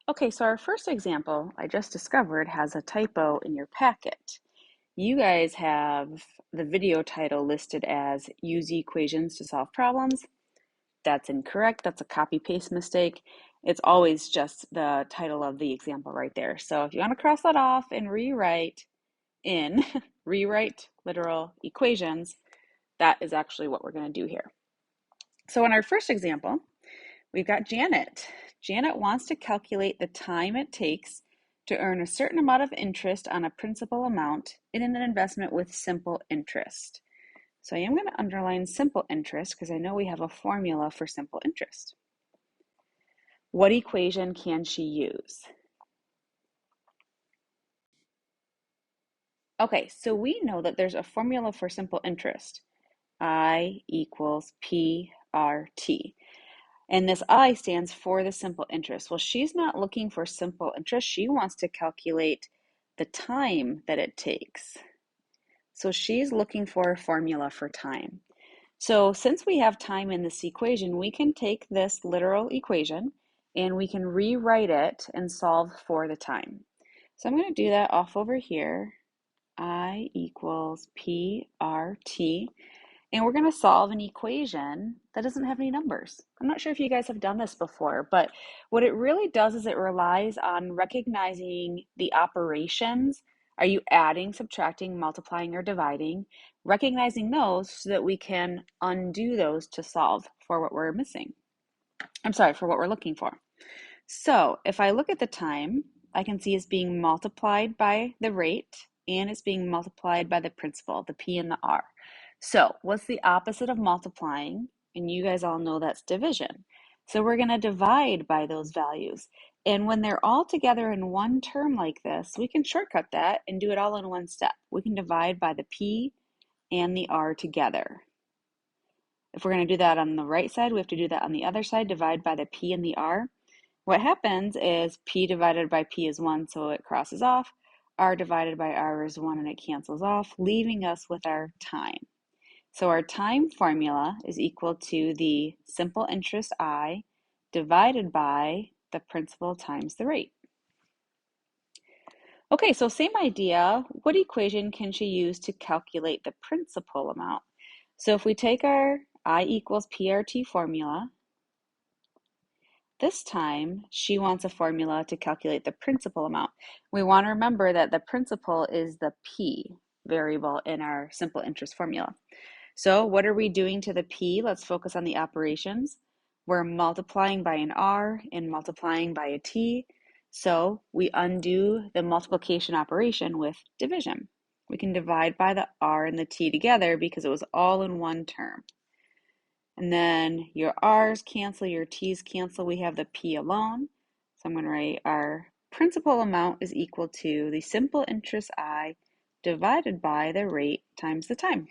Okay, so our first example I just discovered has a typo in your packet. You guys have the video title listed as Use Equations to Solve Problems. That's incorrect. That's a copy paste mistake. It's always just the title of the example right there. So if you want to cross that off and rewrite in rewrite literal equations, that is actually what we're going to do here. So in our first example, we've got Janet. Janet wants to calculate the time it takes to earn a certain amount of interest on a principal amount in an investment with simple interest. So I am going to underline simple interest because I know we have a formula for simple interest. What equation can she use? Okay, so we know that there's a formula for simple interest. I equals PRT. And this I stands for the simple interest. Well, she's not looking for simple interest. She wants to calculate the time that it takes. So she's looking for a formula for time. So since we have time in this equation, we can take this literal equation and we can rewrite it and solve for the time. So I'm going to do that off over here. I equals PRT. And we're going to solve an equation that doesn't have any numbers. I'm not sure if you guys have done this before, but what it really does is it relies on recognizing the operations. Are you adding, subtracting, multiplying, or dividing? Recognizing those so that we can undo those to solve for what we're missing. For what we're looking for. So if I look at the time, I can see it's being multiplied by the rate and it's being multiplied by the principal, the P and the R. So what's the opposite of multiplying? And you guys all know that's division. So we're going to divide by those values. And when they're all together in one term like this, we can shortcut that and do it all in one step. We can divide by the P and the R together. If we're going to do that on the right side, we have to do that on the other side, divide by the P and the R. What happens is P divided by P is 1, so it crosses off. R divided by R is 1, and it cancels off, leaving us with our time. So our time formula is equal to the simple interest I divided by the principal times the rate. Okay, so same idea. What equation can she use to calculate the principal amount? So if we take our I equals PRT formula, this time she wants a formula to calculate the principal amount. We want to remember that the principal is the P variable in our simple interest formula. So what are we doing to the P? Let's focus on the operations. We're multiplying by an R and multiplying by a T. So we undo the multiplication operation with division. We can divide by the R and the T together because it was all in one term. And then your R's cancel, your T's cancel. We have the P alone. So I'm going to write our principal amount is equal to the simple interest I divided by the rate times the time.